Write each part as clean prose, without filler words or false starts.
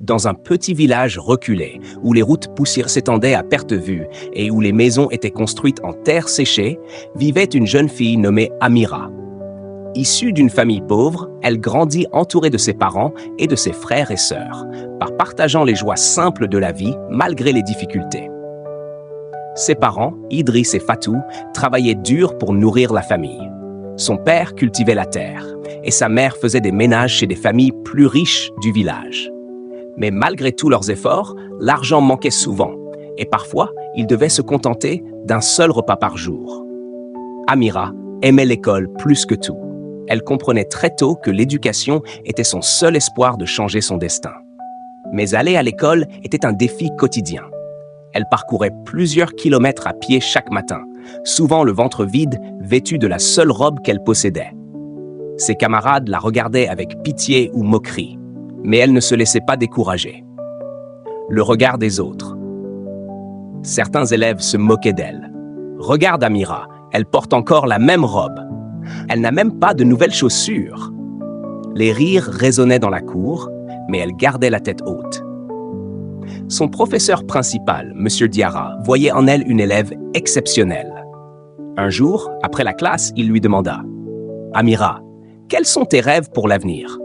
Dans un petit village reculé, où les routes poussiéreuses s'étendaient à perte de vue et où les maisons étaient construites en terre séchée, vivait une jeune fille nommée Amira. Issue d'une famille pauvre, elle grandit entourée de ses parents et de ses frères et sœurs, partageant les joies simples de la vie malgré les difficultés. Ses parents, Idriss et Fatou, travaillaient dur pour nourrir la famille. Son père cultivait la terre et sa mère faisait des ménages chez des familles plus riches du village. Mais malgré tous leurs efforts, l'argent manquait souvent et parfois, ils devaient se contenter d'un seul repas par jour. Amira aimait l'école plus que tout. Elle comprenait très tôt que l'éducation était son seul espoir de changer son destin. Mais aller à l'école était un défi quotidien. Elle parcourait plusieurs kilomètres à pied chaque matin, souvent le ventre vide, vêtue de la seule robe qu'elle possédait. Ses camarades la regardaient avec pitié ou moquerie, mais elle ne se laissait pas décourager. Le regard des autres. Certains élèves se moquaient d'elle. « Regarde Amira, elle porte encore la même robe. Elle n'a même pas de nouvelles chaussures. » Les rires résonnaient dans la cour, mais elle gardait la tête haute. Son professeur principal, M. Diarra, voyait en elle une élève exceptionnelle. Un jour, après la classe, il lui demanda « Amira, quels sont tes rêves pour l'avenir ?»«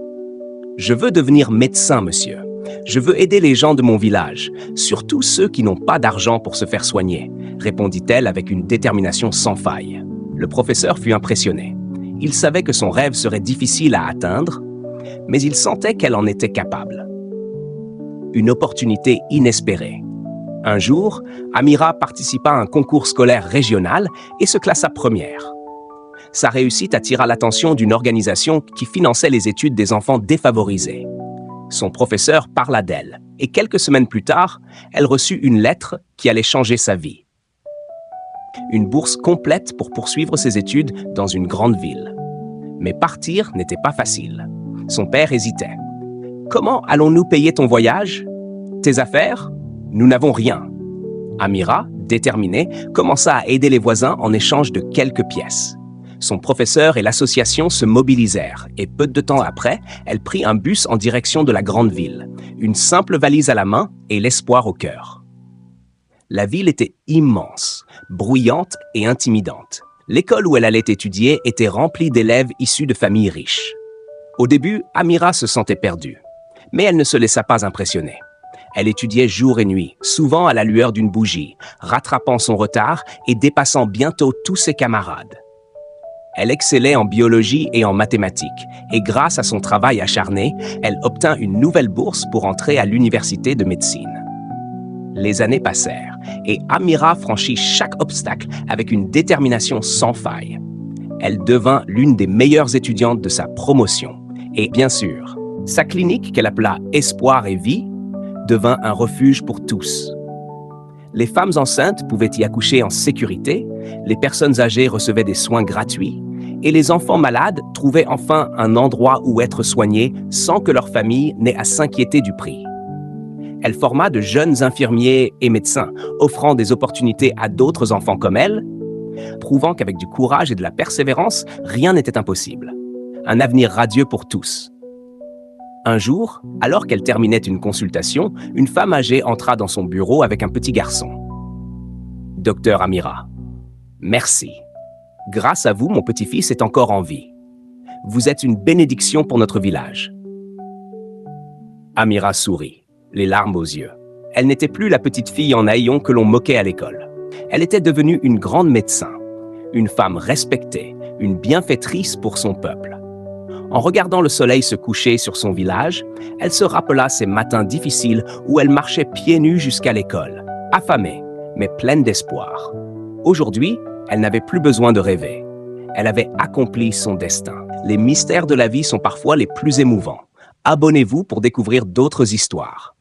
Je veux devenir médecin, monsieur. Je veux aider les gens de mon village, surtout ceux qui n'ont pas d'argent pour se faire soigner, » répondit-elle avec une détermination sans faille. Le professeur fut impressionné. Il savait que son rêve serait difficile à atteindre, mais il sentait qu'elle en était capable. Une opportunité inespérée. Un jour, Amira participa à un concours scolaire régional et se classa première. Sa réussite attira l'attention d'une organisation qui finançait les études des enfants défavorisés. Son professeur parla d'elle et quelques semaines plus tard, elle reçut une lettre qui allait changer sa vie. Une bourse complète pour poursuivre ses études dans une grande ville. Mais partir n'était pas facile. Son père hésitait. « Comment allons-nous payer ton voyage? Tes affaires? Nous n'avons rien. » Amira, déterminée, commença à aider les voisins en échange de quelques pièces. Son professeur et l'association se mobilisèrent et peu de temps après, elle prit un bus en direction de la grande ville, une simple valise à la main et l'espoir au cœur. La ville était immense, bruyante et intimidante. L'école où elle allait étudier était remplie d'élèves issus de familles riches. Au début, Amira se sentait perdue, mais elle ne se laissa pas impressionner. Elle étudiait jour et nuit, souvent à la lueur d'une bougie, rattrapant son retard et dépassant bientôt tous ses camarades. Elle excellait en biologie et en mathématiques, et grâce à son travail acharné, elle obtint une nouvelle bourse pour entrer à l'université de médecine. Les années passèrent, et Amira franchit chaque obstacle avec une détermination sans faille. Elle devint l'une des meilleures étudiantes de sa promotion. Et bien sûr, sa clinique, qu'elle appela Espoir et Vie, devint un refuge pour tous. Les femmes enceintes pouvaient y accoucher en sécurité, les personnes âgées recevaient des soins gratuits, et les enfants malades trouvaient enfin un endroit où être soignés sans que leur famille n'ait à s'inquiéter du prix. Elle forma de jeunes infirmiers et médecins, offrant des opportunités à d'autres enfants comme elle, prouvant qu'avec du courage et de la persévérance, rien n'était impossible. Un avenir radieux pour tous. Un jour, alors qu'elle terminait une consultation, une femme âgée entra dans son bureau avec un petit garçon. « Docteur Amira, merci. Grâce à vous, mon petit-fils est encore en vie. Vous êtes une bénédiction pour notre village. » Amira sourit, les larmes aux yeux. Elle n'était plus la petite fille en haillons que l'on moquait à l'école. Elle était devenue une grande médecin, une femme respectée, une bienfaitrice pour son peuple. En regardant le soleil se coucher sur son village, elle se rappela ces matins difficiles où elle marchait pieds nus jusqu'à l'école, affamée, mais pleine d'espoir. Aujourd'hui, elle n'avait plus besoin de rêver. Elle avait accompli son destin. Les mystères de la vie sont parfois les plus émouvants. Abonnez-vous pour découvrir d'autres histoires.